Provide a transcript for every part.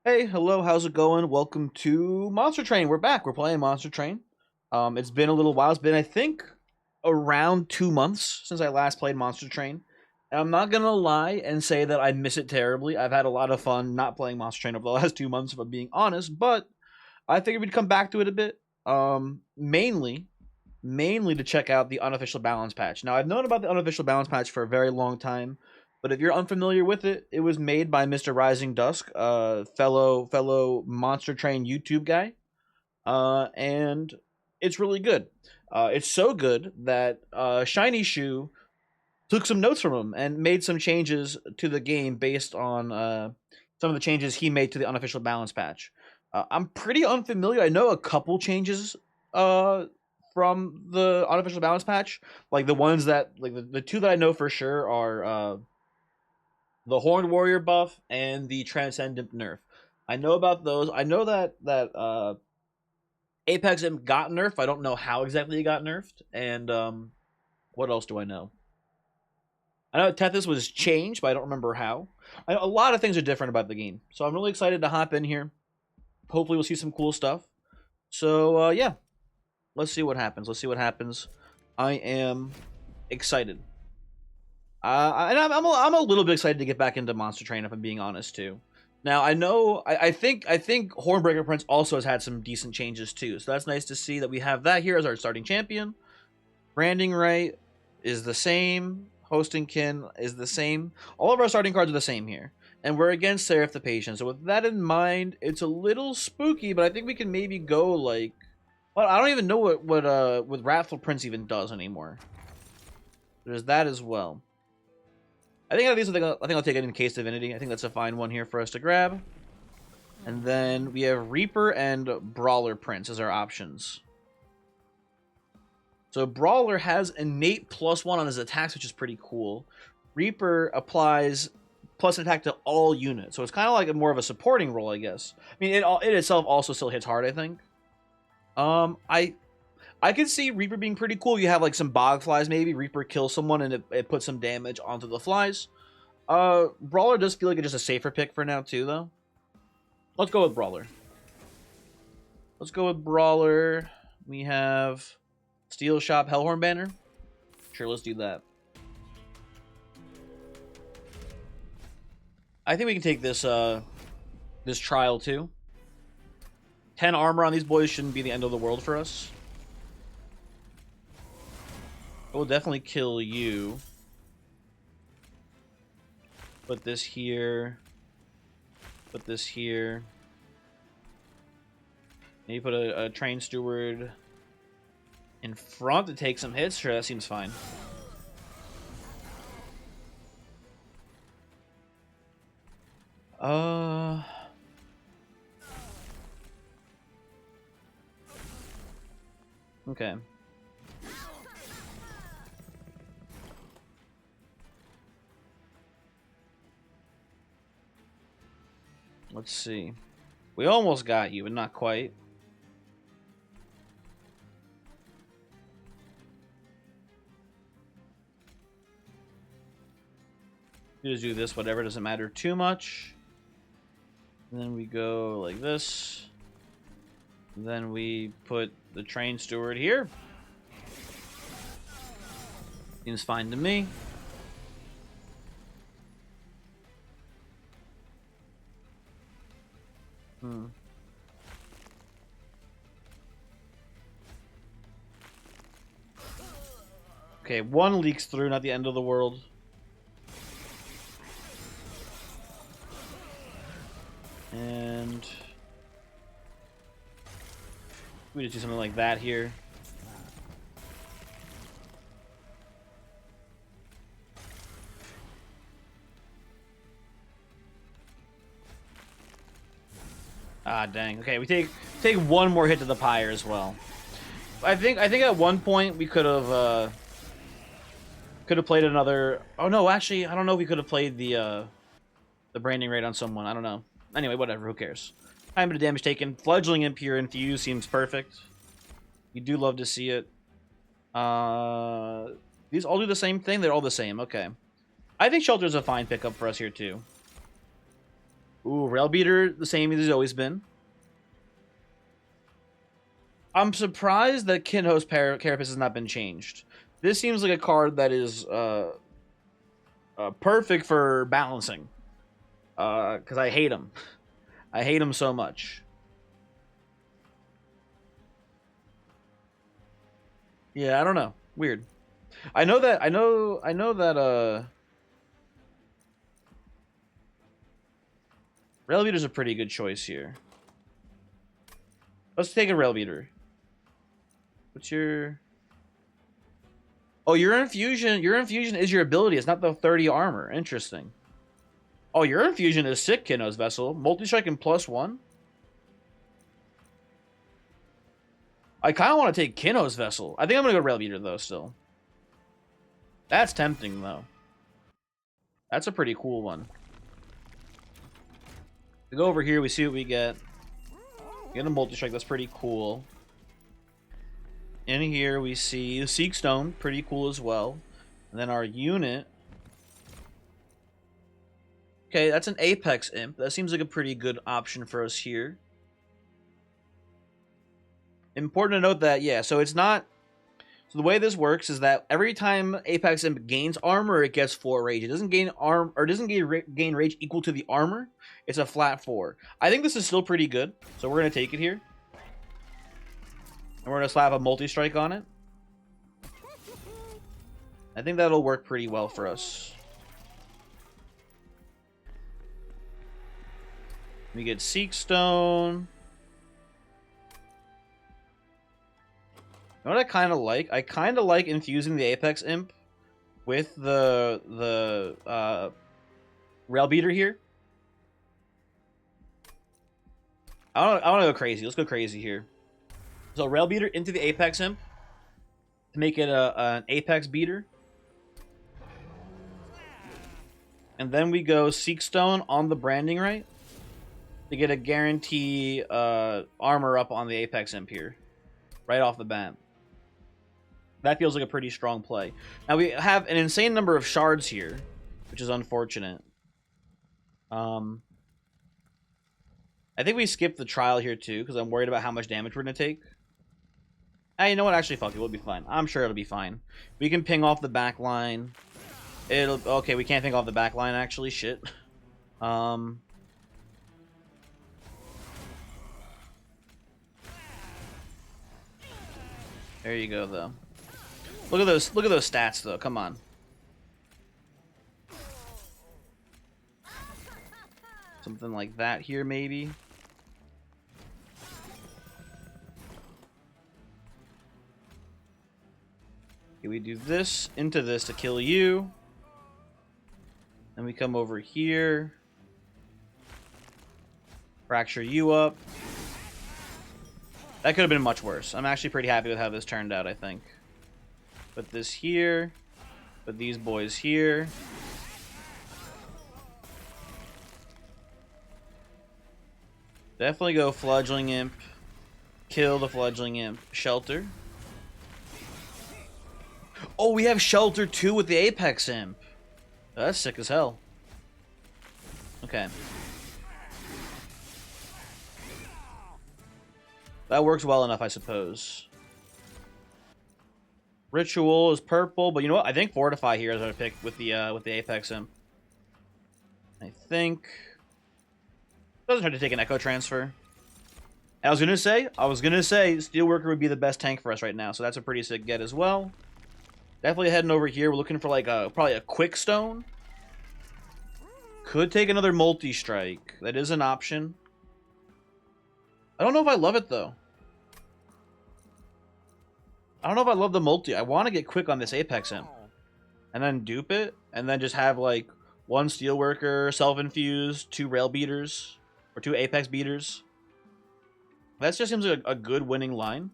Hey, hello, how's it going? Welcome to Monster Train. We're back. We're playing Monster Train. It's been a little while. It's been, I think, around 2 months since I last played Monster Train. And I'm not gonna lie and say that I miss it terribly. I've had a lot of fun not playing Monster Train over the last 2 months, if I'm being honest. But I figured we'd come back to it a bit. Mainly to check out the unofficial balance patch. Now, I've known about the unofficial balance patch for a very long time, but if you're unfamiliar with it, it was made by Mr. Rising Dusk, fellow Monster Train YouTube guy, and it's really good. It's so good that Shiny Shoe took some notes from him and made some changes to the game based on some of the changes he made to the unofficial balance patch. I'm pretty unfamiliar. I know a couple changes uh, from the unofficial balance patch, like the ones that like the two that I know for sure are the Horned Warrior buff and the Transcendent nerf. I know about those. I know that Apex Imp got nerfed. I don't know how exactly it got nerfed. And what else do I know? I know Tethys was changed, but I don't remember how. A lot of things are different about the game, so I'm really excited to hop in here. Hopefully, we'll see some cool stuff. So yeah, let's see what happens. Let's see what happens. I am excited. And I'm a little bit excited to get back into Monster Train, if I'm being honest too. Now I know I think Hornbreaker Prince also has had some decent changes too, so that's nice to see that we have that here as our starting champion. Branding right is the same. Hosting kin is the same. All of our starting cards are the same here, and we're against Seraph the Patient. So with that in mind, it's a little spooky, but I think we can maybe go like, well, I don't even know what Wrathful Prince even does anymore. There's that as well. I think I'll take it in case Divinity. I think that's a fine one here for us to grab. And then we have Reaper and Brawler Prince as our options. So Brawler has innate +1 on his attacks, which is pretty cool. Reaper applies plus an attack to all units, so it's kind of like more of a supporting role, I guess. I mean, it itself also still hits hard, I think. I could see Reaper being pretty cool. You have like some bog flies, maybe Reaper kills someone and it puts some damage onto the flies. Brawler does feel like it's just a safer pick for now too, though. Let's go with Brawler. Let's go with Brawler. We have Steel Shop Hellhorn Banner. Sure, let's do that. I think we can take this this trial too. 10 armor on these boys shouldn't be the end of the world for us. We'll definitely kill you. Put this here. Put this here. Maybe put a train steward in front to take some hits. Sure, that seems fine. Okay. Let's see. We almost got you, but not quite. We just do this, whatever, doesn't matter too much. And then we go like this. And then we put the train steward here. Seems fine to me. Okay, one leaks through, not the end of the world. And we just do something like that here. Ah, dang. Okay, we take one more hit to the pyre as well. I think at one point we could have played another. Oh no, actually, I don't know if we could have played the branding rate on someone. I don't know. Anyway, whatever. Who cares? Time to damage taken. Fledgling Imp here infused seems perfect. You do love to see it. These all do the same thing. They're all the same. Okay. I think Shelter's a fine pickup for us here too. Ooh, Rail Beater, the same as he's always been. I'm surprised that Kinho's Carapace has not been changed. This seems like a card that is perfect for balancing. Because I hate him. I hate him so much. Yeah, I don't know. Weird. I know that Rail Beater's a pretty good choice here. Let's take a Rail Beater. What's your... Oh, your infusion is your ability. It's not the 30 armor. Interesting. Oh, your infusion is sick, Kinho's Vessel. Multi-strike and +1. I kind of want to take Kinho's Vessel. I think I'm going to go Rail Beater, though, still. That's tempting, though. That's a pretty cool one. We go over here, we see what we get. Get a multi-strike, that's pretty cool. In here, we see the Seek Stone, pretty cool as well. And then our unit. Okay, that's an Apex Imp. That seems like a pretty good option for us here. Important to note that, yeah, so it's not... So the way this works is that every time Apex Imp gains armor, it gets 4 rage. It doesn't gain gain rage equal to the armor. It's a flat 4. I think this is still pretty good, so we're gonna take it here, and we're gonna slap a multi-strike on it. I think that'll work pretty well for us. We get Seek Stone. You know what I kind of like? I kind of like infusing the Apex Imp with the Rail Beater here. I want to go crazy. Let's go crazy here. So Rail Beater into the Apex Imp to make it an Apex Beater. And then we go Seek Stone on the branding right to get a guarantee armor up on the Apex Imp here. Right off the bat. That feels like a pretty strong play. Now we have an insane number of shards here, which is unfortunate. I think we skipped the trial here too, because I'm worried about how much damage we're going to take. You know what? Actually, fuck it. We'll be fine. I'm sure it'll be fine. We can ping off the back line. Okay, we can't ping off the back line, actually. Shit. There you go, though. Look at those stats, though. Come on. Something like that here, maybe. Okay, we do this into this to kill you. Then we come over here. Fracture you up. That could have been much worse. I'm actually pretty happy with how this turned out, I think. Put this here. Put these boys here. Definitely go Fledgling Imp. Kill the Fledgling Imp. Shelter. Oh, we have Shelter too with the Apex Imp. That's sick as hell. Okay. That works well enough, I suppose. Ritual is purple, but you know what? I think Fortify here is our pick with the Apex Imp. I think doesn't hurt to take an Echo Transfer. I was gonna say Steelworker would be the best tank for us right now, so that's a pretty sick get as well. Definitely heading over here. We're looking for like probably a Quick Stone. Could take another multi-strike. That is an option. I don't know if I love it though. I don't know if I love the multi. I want to get quick on this Apex Imp. And then dupe it. And then just have like 1 Steelworker, self-infused, 2 Rail Beaters. Or 2 Apex Beaters. That just seems like a good winning line.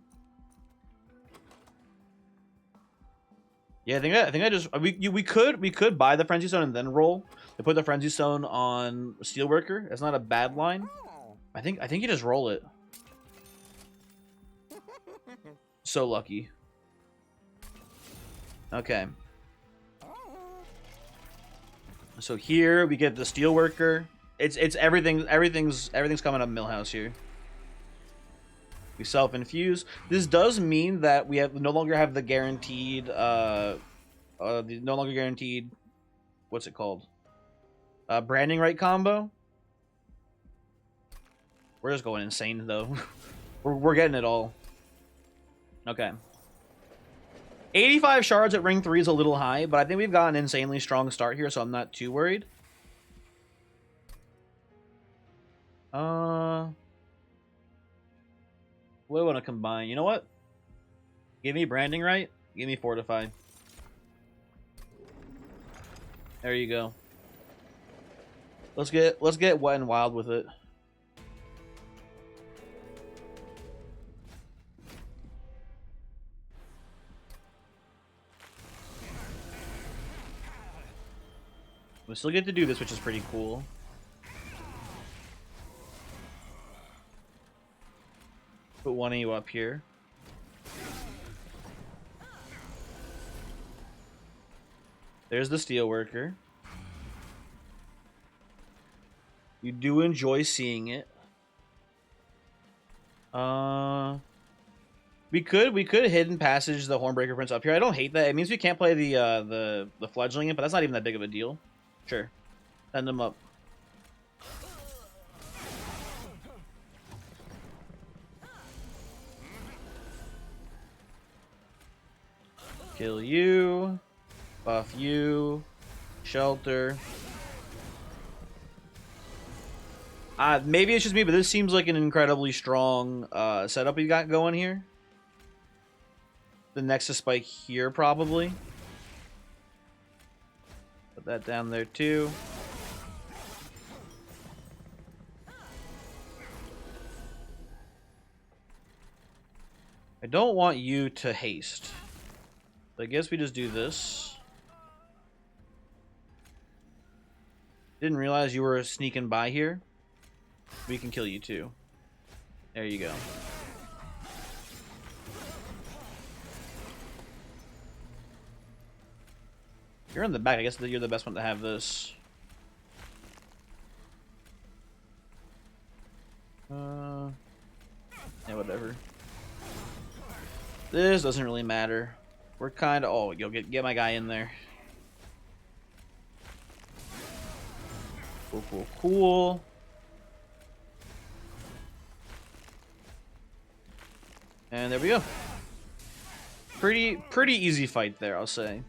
Yeah, I think I just we could buy the Frenzy Stone and then roll. To put the Frenzy Stone on Steelworker. That's not a bad line. I think you just roll it. So lucky. Okay. So here we get the Steelworker. It's everything's coming up Millhouse here. We self-infuse. This does mean that we no longer have the guaranteed what's it called? Branding right combo. We're just going insane though. we're getting it all. Okay. 85 shards at ring 3 is a little high, but I think we've got an insanely strong start here, so I'm not too worried. What do I want to combine? You know what? Give me branding right. Give me fortify. There you go. Let's get wet and wild with it. We still get to do this, which is pretty cool. Put one of you up here. There's the steelworker. You do enjoy seeing it. We could hidden passage the Hornbreaker Prince up here. I don't hate that. It means we can't play the fledgling, but that's not even that big of a deal. Sure, send them up. Kill you, buff you, shelter. Maybe it's just me, but this seems like an incredibly strong setup we got going here. The Nexus Spike here, probably. Put that down there, too. I don't want you to haste. I guess we just do this. Didn't realize you were sneaking by here. We can kill you too. There you go. You're in the back. I guess you're the best one to have this. Yeah, whatever. This doesn't really matter. We're kind of... Oh, you'll get my guy in there. Cool, cool, cool. And there we go. Pretty easy fight there, I'll say.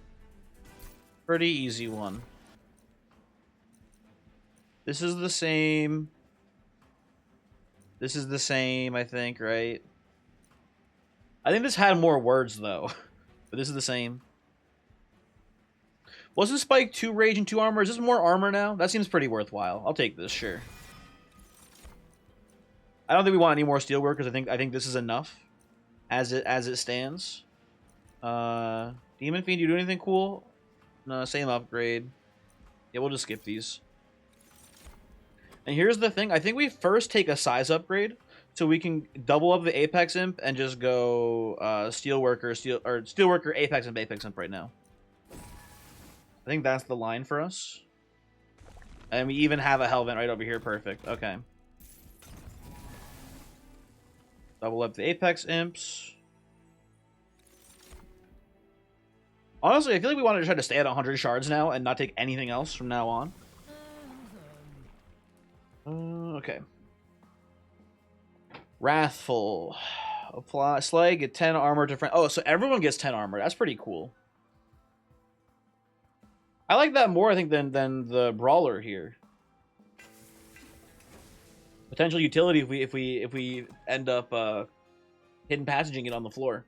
Pretty easy one. This is the same. This is the same, I think, right? I think this had more words, though. But this is the same. Wasn't Spike 2 Rage and 2 Armor? Is this more armor now? That seems pretty worthwhile. I'll take this, sure. I don't think we want any more Steelworkers. I think this is enough. As it stands. Demon Fiend, you do anything cool? No, same upgrade. Yeah, we'll just skip these. And here's the thing. I think we first take a size upgrade, so we can double up the Apex Imp and just go Steelworker, Apex Imp, Apex Imp right now. I think that's the line for us. And we even have a Hellvent right over here. Perfect. Okay. Double up the Apex Imps. Honestly, I feel like we wanted to try to stay at 100 shards now and not take anything else from now on. Okay. Wrathful. Apply Slag, get 10 armor to friend. Oh, so everyone gets 10 armor. That's pretty cool. I like that more, I think, than the Brawler here. Potential utility if we end up hidden passaging it on the floor.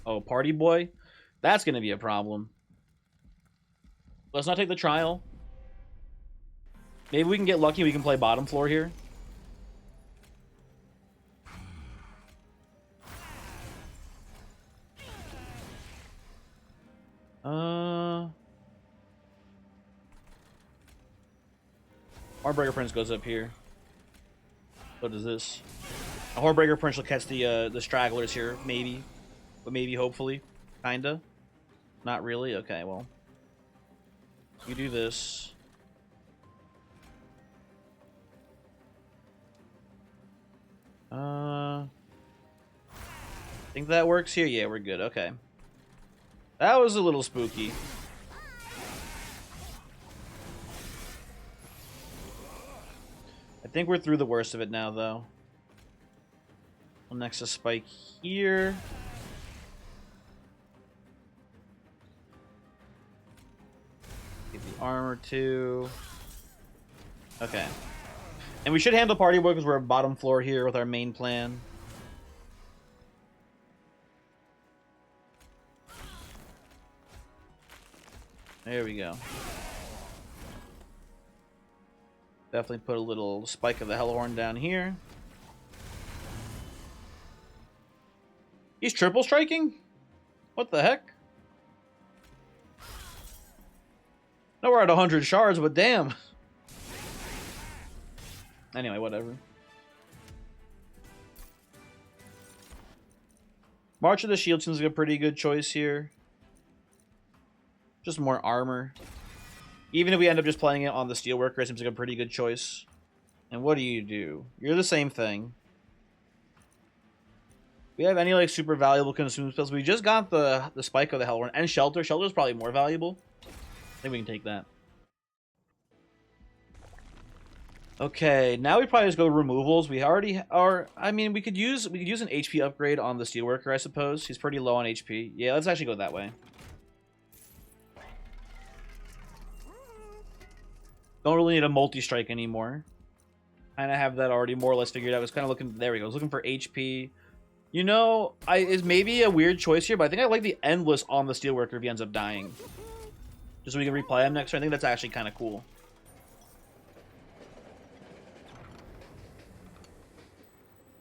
Oh, Party Boy? That's going to be a problem. Let's not take the trial. Maybe we can get lucky. We can play bottom floor here. Hornbreaker Prince goes up here. What is this? A Hornbreaker Prince will catch the stragglers here, maybe. But maybe, hopefully. Kinda. Not really? Okay, well. You do this. Think that works here? Yeah, we're good. Okay. That was a little spooky. I think we're through the worst of it now, though. Well, next a spike here. Get the armor too. Okay. And we should handle party boy because we're bottom floor here with our main plan. There we go. Definitely put a little spike of the Hellhorn down here. He's triple striking? What the heck? No, we're at 100 shards, but damn. Anyway, whatever. March of the Shield seems like a pretty good choice here. Just more armor. Even if we end up just playing it on the Steelworker, it seems like a pretty good choice. And what do? You're the same thing. We have any like super valuable consume spells? We just got the spike of the Hellhorn and Shelter. Shelter is probably more valuable. I think we can take that. Okay, now we probably just go removals. We already are. I mean, we could use an HP upgrade on the Steelworker, I suppose. He's pretty low on HP. Yeah, let's actually go that way. Don't really need a multi-strike anymore. Kind of have that already more or less figured out. I was kind of looking. There we go. I was looking for HP. You know, it's maybe a weird choice here, but I think I like the Endless on the Steelworker if he ends up dying. Just so we can replay him next turn. I think that's actually kind of cool.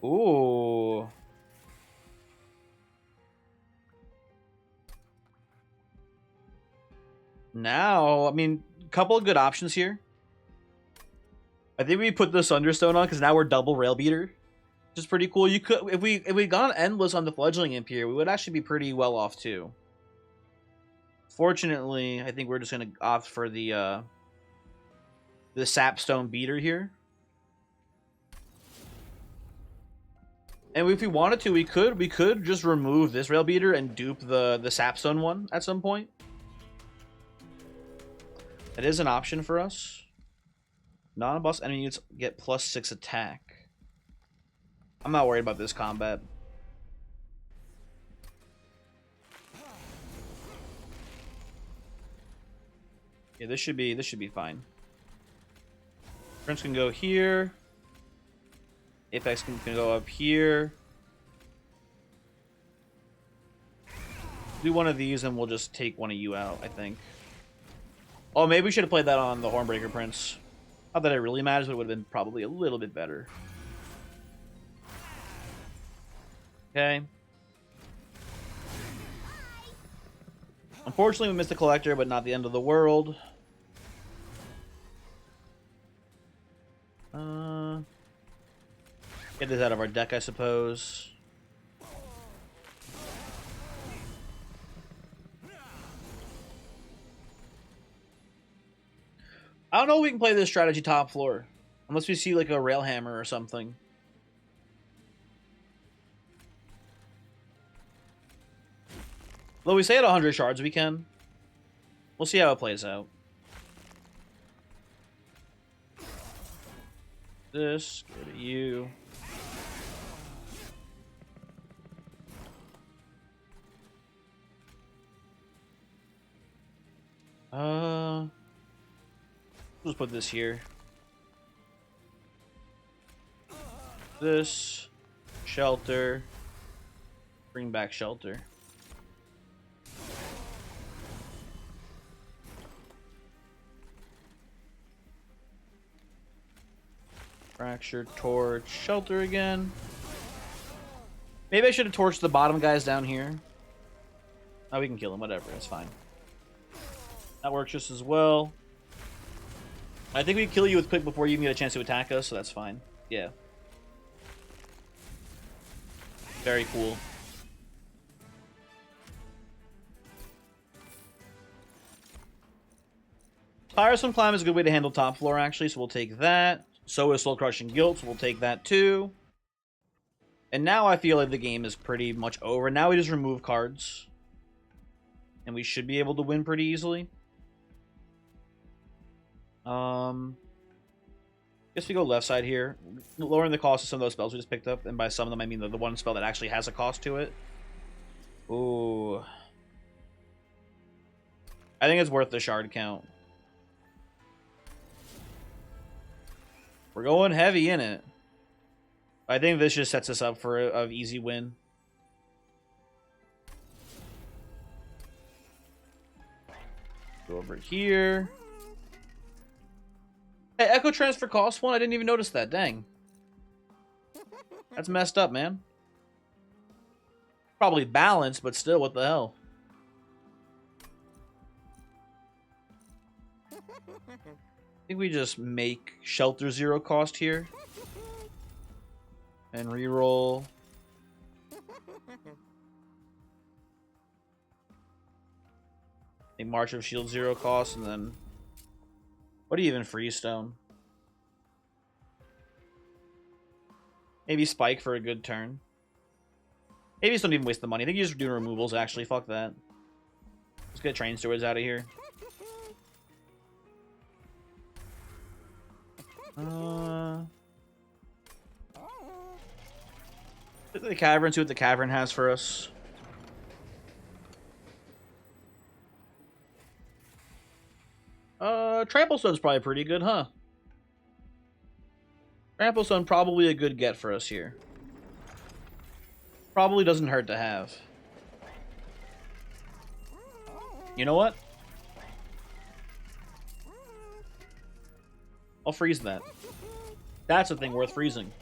Ooh. Now, I mean, a couple of good options here. I think we put the Sunderstone on because now we're double Rail Beater, which is pretty cool. You could, if we got Endless on the Fledgling Imp here, we would actually be pretty well off too. Fortunately, I think we're just gonna opt for the Sapstone Beater here. And if we wanted to, we could just remove this Rail Beater and dupe the Sapstone one at some point. That is an option for us. Non-boss enemy units get +6 attack. I'm not worried about this combat. Yeah, this should be fine. Prince can go here. Apex can go up here. Do one of these and we'll just take one of you out, I think. Oh, maybe we should have played that on the Hornbreaker Prince. Not that it really matters, but it would have been probably a little bit better. Okay. Unfortunately, we missed the Collector, but not the end of the world. Get this out of our deck, I suppose. I don't know if we can play this strategy top floor. Unless we see like a Railhammer or something. Though we say at 100 shards, we can. We'll see how it plays out. This, go to you. Let's put this here. This, Shelter, bring back Shelter. Fracture, Torch, Shelter again. Maybe I should have torched the bottom guys down here. Oh, we can kill him, whatever, it's fine. That works just as well. I think we kill you with quick before you even get a chance to attack us, so that's fine. Yeah. Very cool. Tiresome Climb is a good way to handle top floor, actually, so we'll take that. So is Soul Crushing Guilt, so we'll take that too. And now I feel like the game is pretty much over. Now we just remove cards. And we should be able to win pretty easily. Guess we go left side here. Lowering the cost of some of those spells we just picked up. And by some of them, I mean the one spell that actually has a cost to it. Ooh. I think it's worth the shard count. We're going heavy in it. I think this just sets us up for an easy win. Go over here. Hey, Echo Transfer costs 1? I didn't even notice that. Dang. That's messed up, man. Probably balanced, but still, what the hell? I think we just make Shelter 0 cost here. And reroll. Make March of Shield 0 cost, and then... What do you even Freestone? Maybe Spike for a good turn. Maybe just don't even waste the money. I think you're just doing removals, actually. Fuck that. Let's get Train Stewards out of here. Look at the Cavern, see what the Cavern has for us. Trample Stone's probably pretty good, huh? Trample Stone probably a good get for us here. Probably doesn't hurt to have. You know what? I'll freeze that. That's a thing worth freezing.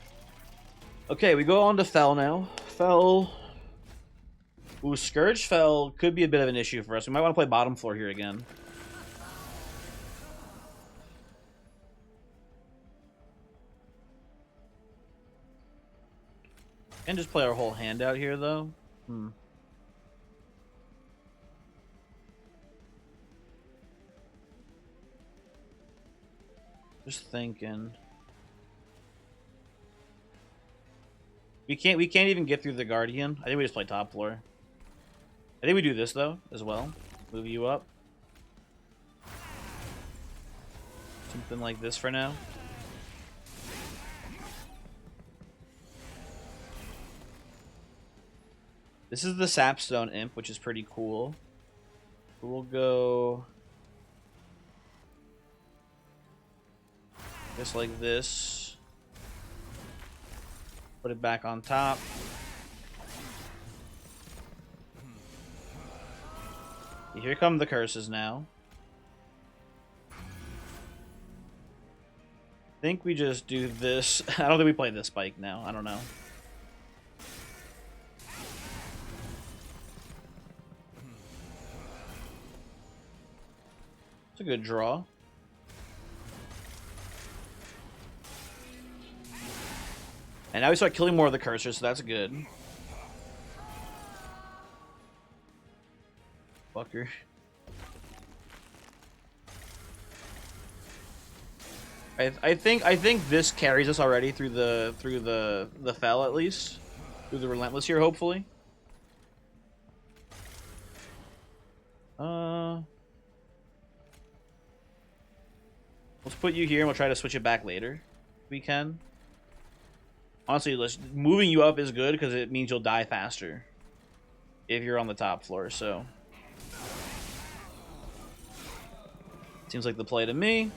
Okay, we go on to Fell now. Fell. Ooh, Scourge Fell could be a bit of an issue for us. We might want to play bottom floor here again. And just play our whole hand out here, though. Just thinking. We can't even get through the Guardian. I think we just play top floor. I think we do this though, as well. Move you up. Something like this for now. This is the Sapstone Imp, which is pretty cool. We'll go just like this. Put it back on top. Here come the curses now. I think we just do this. I don't think we play this spike now. I don't know. It's a good draw. And now we start killing more of the cursors, so that's good. Fucker. I think this carries us already through the Fell, at least. Through the Relentless here, hopefully. Let's put you here and we'll try to switch it back later. If we can. Honestly, moving you up is good because it means you'll die faster if you're on the top floor, so. Seems like the play to me.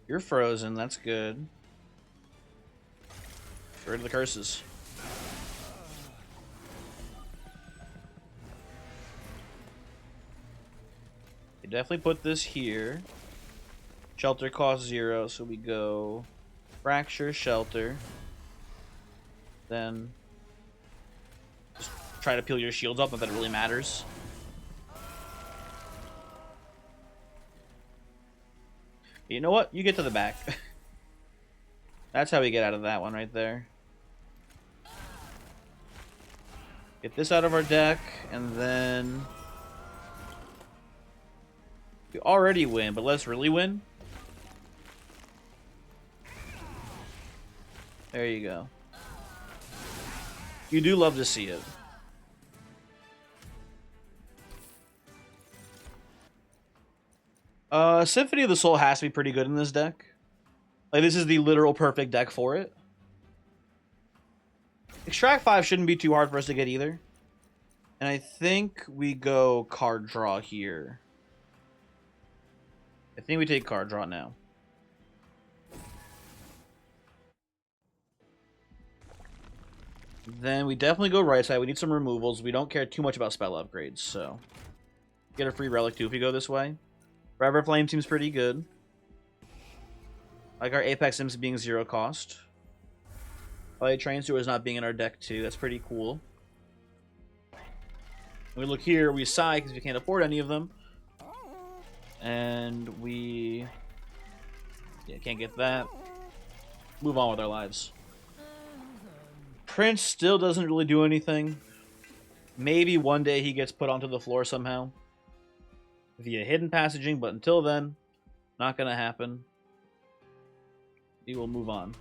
You're frozen, that's good. Get rid of the curses. You definitely put this here. Shelter costs 0, so we go Fracture, Shelter. Then just try to peel your shields up, not that it really matters. You know what? You get to the back. That's how we get out of that one right there. Get this out of our deck, and then We already win, but let's really win. There you go. You do love to see it. Symphony of the Soul has to be pretty good in this deck. Like, this is the literal perfect deck for it. Extract 5 shouldn't be too hard for us to get either. And I think we go card draw here. I think we take card draw now. Then we definitely go right side. We need some removals. We don't care too much about spell upgrades, so get a free relic too if we go this way. Forever Flame seems pretty good. Like our Apex Imps being 0 cost. Like Train Stewards not being in our deck too. That's pretty cool. We look here, we sigh because we can't afford any of them. And we can't get that. Move on with our lives. Prince still doesn't really do anything. Maybe one day he gets put onto the floor somehow. Via hidden passaging, but until then, not gonna happen. We will move on.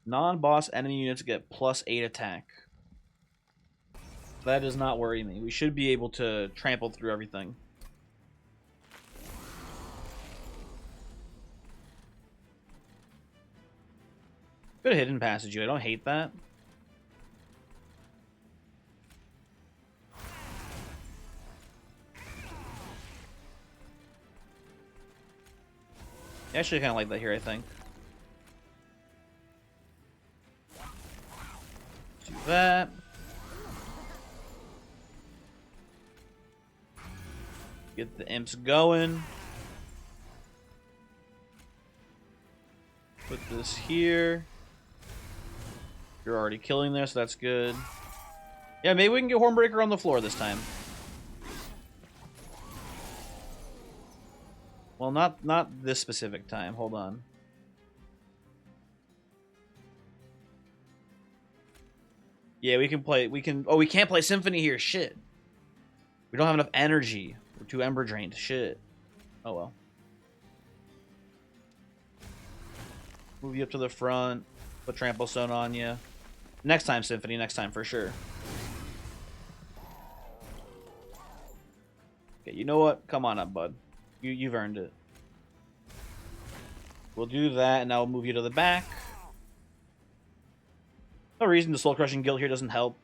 Non-boss enemy units get +8 attack. That does not worry me. We should be able to trample through everything. Good hidden passage. I don't hate that. I actually kind of like that here, I think. Do that. Get the imps going. Put this here. You're already killing there, so that's good. Yeah, maybe we can get Hornbreaker on the floor this time. Well, not this specific time. Hold on. Yeah, we can play. We can. Oh, we can't play Symphony here. Shit. We don't have enough energy. We're too ember drained. Shit. Oh well. Move you up to the front. Put Trample Stone on you. Next time, Symphony. Next time for sure. Okay, you know what? Come on up, bud. You've earned it. We'll do that, and now we'll move you to the back. No reason the Soul Crushing Guild here doesn't help.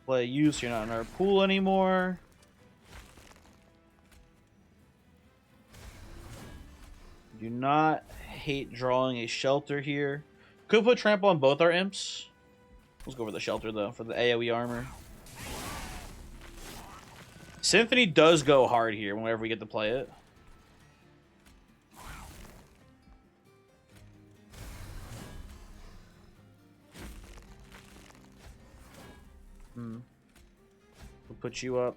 Play you, so you're not in our pool anymore. Do not hate drawing a shelter here. Could put Trample on both our imps. Let's go for the shelter, though, for the AoE armor. Symphony does go hard here whenever we get to play it. We'll put you up.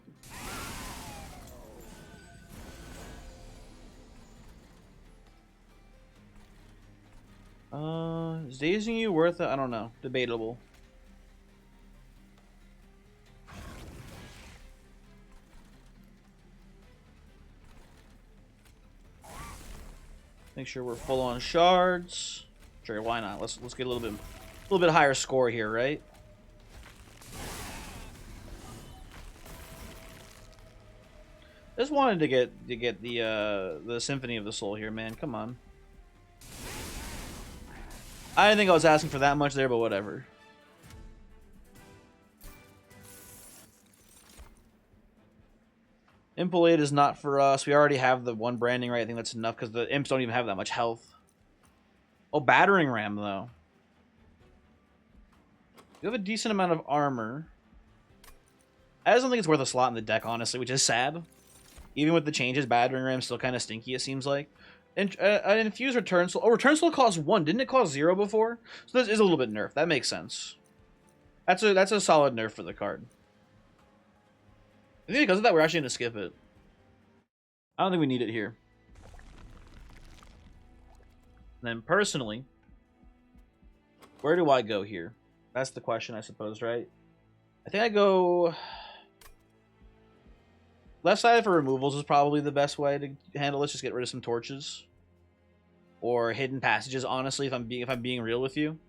Is dazing you worth it? I don't know. Debatable. Make sure we're full on shards. Sure, why not? Let's get a little bit higher score here, right? Just wanted to get the Symphony of the Soul here, man. Come on. I didn't think I was asking for that much there, but whatever. Impolate is not for us. We already have the one branding, right? I think that's enough because the imps don't even have that much health. Oh, Battering Ram, though. You have a decent amount of armor. I just don't think it's worth a slot in the deck, honestly, which is sad. Even with the changes, Battering Ram's still kind of stinky, it seems like. And Infuse Return Soul. Oh, Return Soul costs 1. Didn't it cost 0 before? So this is a little bit nerfed. That makes sense. That's a solid nerf for the card. I think because of that, we're actually going to skip it. I don't think we need it here. And then, personally, Where do I go here? That's the question, I suppose, right? I think I go... Left side for removals is probably the best way to handle this. Just get rid of some torches. Or hidden passages, honestly, if I'm being real with you.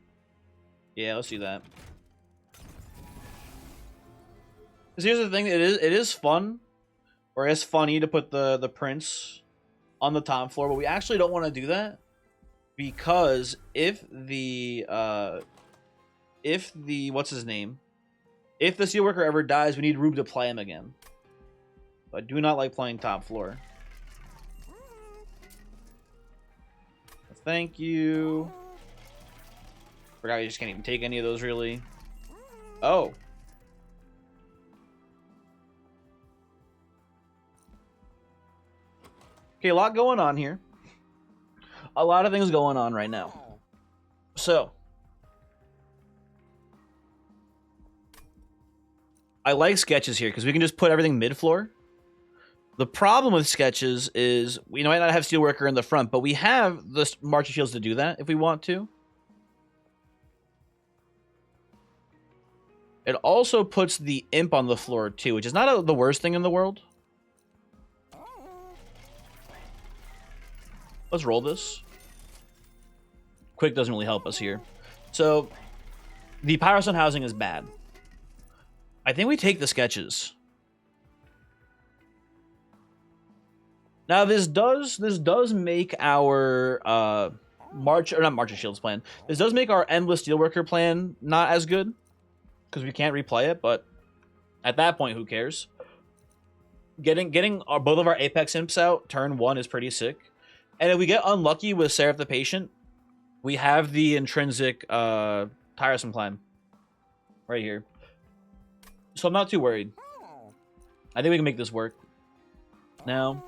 Yeah, let's do that. Because here's the thing, it is fun. Or it's funny to put the prince on the top floor, but we actually don't want to do that. Because if the what's his name? If the steelworker ever dies, we need room to play him again. I do not like playing top floor. Thank you. Forgot you just can't even take any of those, really. Oh. Okay, a lot going on here. A lot of things going on right now. So. I like sketches here, because we can just put everything mid-floor. The problem with sketches is we might not have steelworker in the front, but we have the marching shields to do that if we want to. It also puts the imp on the floor too, which is not the worst thing in the world. Let's roll this. Quick doesn't really help us here. So the Pyrostone housing is bad. I think we take the sketches. Now this does make our not March of Shields plan. This does make our Endless Steelworker plan not as good because we can't replay it. But at that point, who cares? Getting both of our Apex Imps out turn 1 is pretty sick. And if we get unlucky with Seraph the Patient, we have the intrinsic Tiresome Climb right here. So I'm not too worried. I think we can make this work. Now.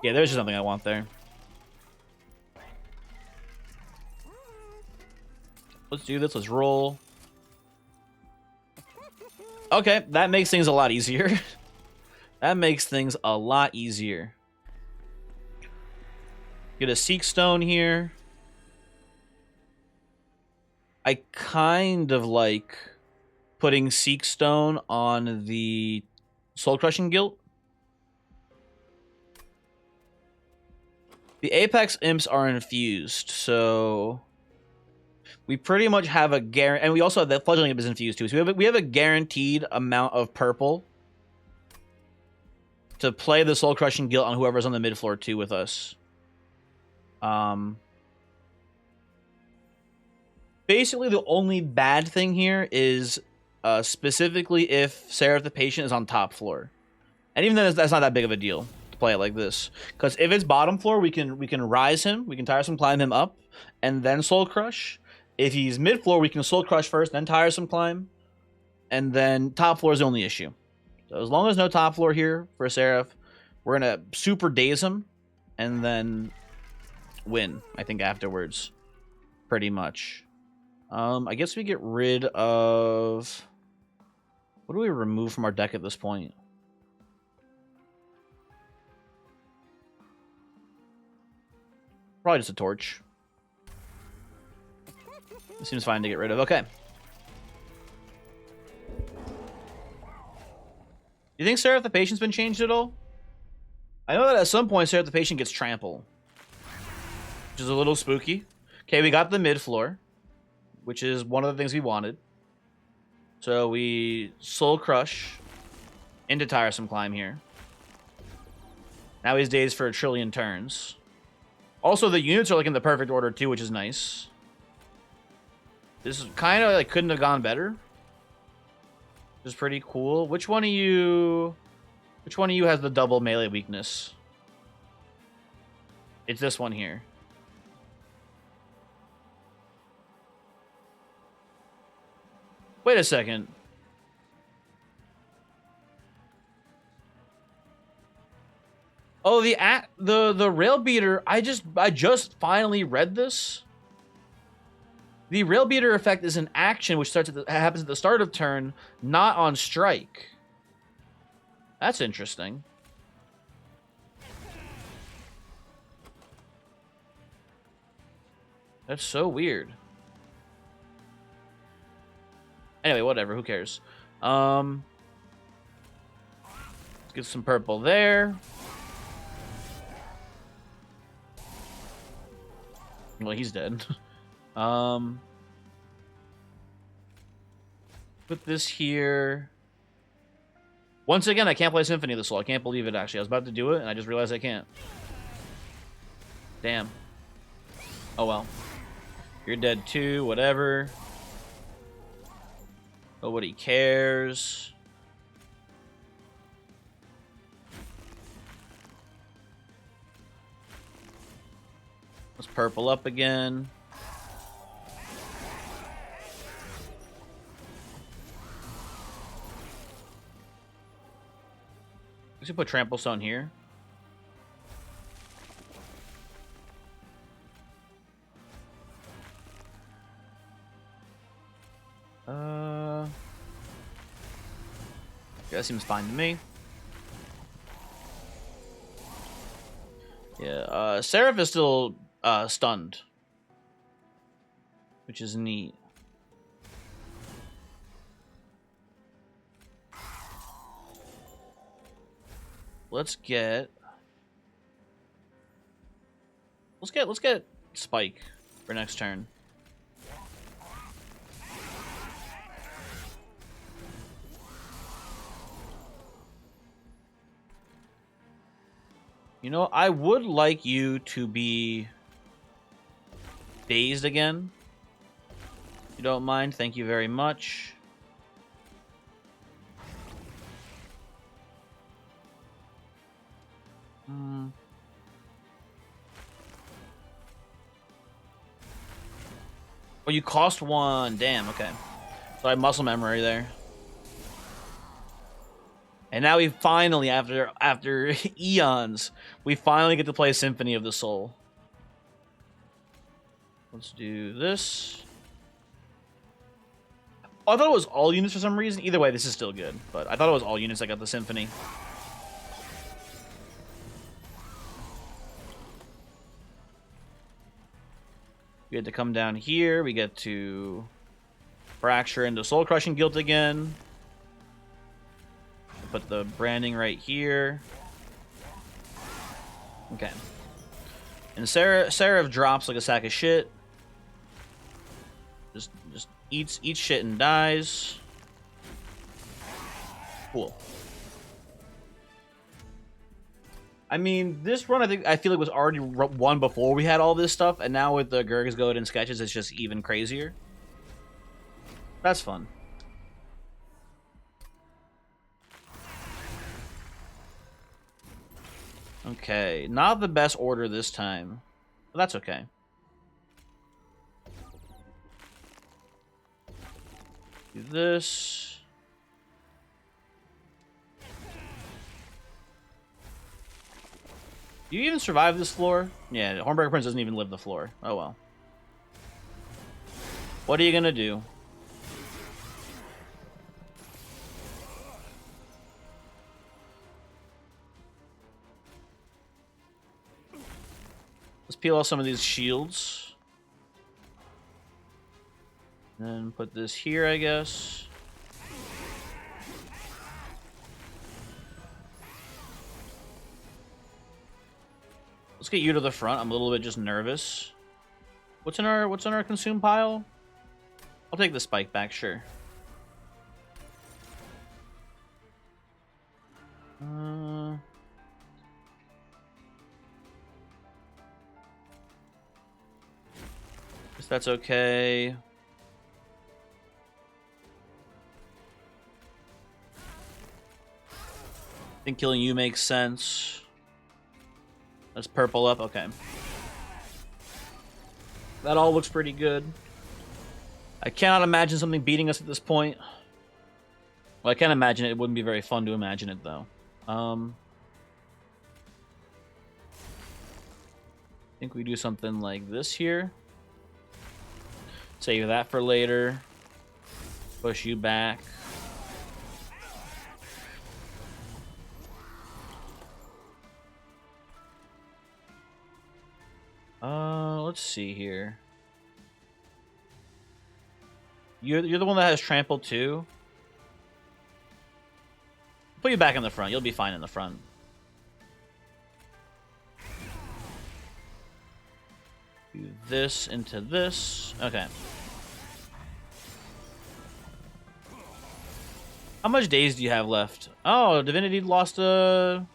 Yeah, there's just something I want there. Let's do this. Let's roll. Okay, that makes things a lot easier. That makes things a lot easier. Get a Seek Stone here. I kind of like putting Seek Stone on the Soul Crushing Guilt. The Apex Imps are infused, so we pretty much have a guarantee, and we also have the Fledgling Imp is infused too. So we have a guaranteed amount of purple to play the Soul Crushing Guilt on whoever's on the mid floor too with us. Basically, the only bad thing here is specifically if Seraph the Patient is on top floor, and even then that's not that big of a deal. Play it like this, because if it's bottom floor, we can rise him, we can Tiresome Climb him up, and then Soul Crush. If he's mid floor, we can Soul Crush first, then Tiresome Climb, and then top floor is the only issue. So as long as no top floor here for Seraph, we're gonna super daze him, and then win. I think afterwards, pretty much. I guess we get rid of. What do we remove from our deck at this point? Probably just a torch. It seems fine to get rid of. Okay. You think Seraph the Patient's been changed at all? I know that at some point Seraph the Patient gets trample, which is a little spooky. Okay, we got the mid floor, which is one of the things we wanted. So we Soul Crush into Tiresome Climb here. Now he's dazed for 1 trillion turns. Also, the units are like in the perfect order too, which is nice. This is kind of like couldn't have gone better. Which is pretty cool. Which one of you has the double melee weakness? It's this one here. Wait a second. Oh, the rail beater. I just finally read this. The rail beater effect is an action which happens at the start of turn, not on strike. That's interesting. That's so weird. Anyway, whatever. Who cares? Let's get some purple there. Well, he's dead. Put this here. Once again, I can't play Symphony of the Soul. I can't believe it, actually. I was about to do it, and I just realized I can't. Damn. Oh, well. You're dead, too. Whatever. Nobody cares. Let's purple up again. Let's put Trample Stone here. Yeah, that seems fine to me. Yeah, Seraph is still stunned, which is neat. Let's get Spike for next turn. You know, I would like you to be dazed again. If you don't mind, thank you very much. Oh, you cost one. Damn, okay. So I have muscle memory there. And now we finally, after eons, we finally get to play Symphony of the Soul. Let's do this. Oh, I thought it was all units for some reason. Either way, this is still good. But I thought it was all units that got the Symphony. We get to come down here. We get to fracture into Soul Crushing Guilt again. Put the branding right here. Okay. And Seraph drops like a sack of shit. Just eats shit and dies. Cool. I mean, this run I feel like was already won before we had all this stuff, and now with the Gurg's Goad and sketches, it's just even crazier. That's fun. Okay, not the best order this time, but that's okay. Do this. Do you even survive this floor? Yeah, Hornbreaker Prince doesn't even live the floor. Oh well. What are you gonna do? Let's peel off some of these shields. Then put this here, I guess. Let's get you to the front. I'm a little bit just nervous. What's in our consume pile? I'll take the spike back, sure. Guess that's okay. I think killing you makes sense. Let's purple up. Okay. That all looks pretty good. I cannot imagine something beating us at this point. Well, I can imagine it. It wouldn't be very fun to imagine it, though. I think we do something like this here. Save that for later. Push you back. Let's see here. You're the one that has trample too. Put you back in the front. You'll be fine in the front. Do this into this. Okay. How much days do you have left? Oh, Divinity lost a...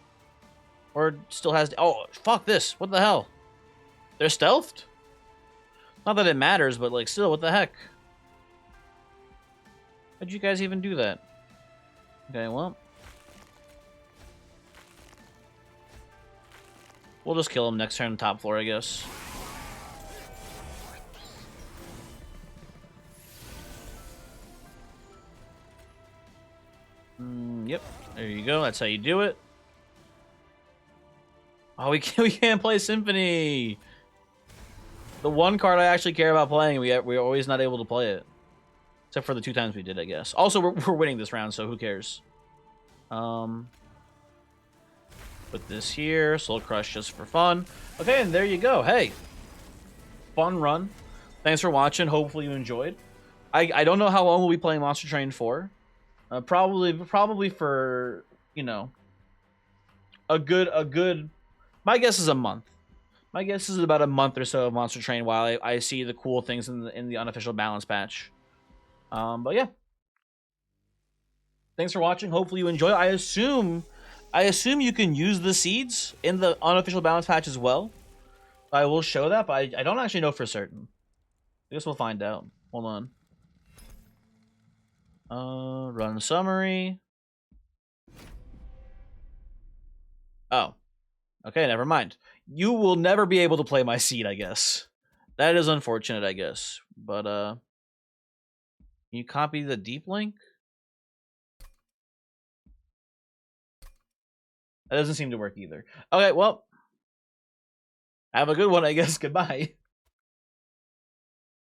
Or still has... Oh, fuck this. What the hell? They're stealthed? Not that it matters, but, like, still, what the heck? How'd you guys even do that? Okay, well. We'll just kill him next turn top floor, I guess. Yep, there you go. That's how you do it. Oh, we can't play Symphony. The one card I actually care about playing, we're always not able to play it, except for the 2 times we did, I guess. Also, we're winning this round, so who cares? Put this here, Soul Crush just for fun. Okay, and there you go. Hey, fun run. Thanks for watching. Hopefully you enjoyed. I don't know how long we'll be playing Monster Train for. Probably for, you know, a good. My guess is a month. My guess is about a month or so of Monster Train while I see the cool things in the unofficial balance patch. But yeah. Thanks for watching. Hopefully you enjoy. I assume you can use the seeds in the unofficial balance patch as well. I will show that, but I don't actually know for certain. I guess we'll find out. Hold on. Run summary. Oh. Okay, never mind. You will never be able to play my seed, I guess. That is unfortunate, I guess. But, can you copy the deep link? That doesn't seem to work either. Okay, well. Have a good one, I guess. Goodbye.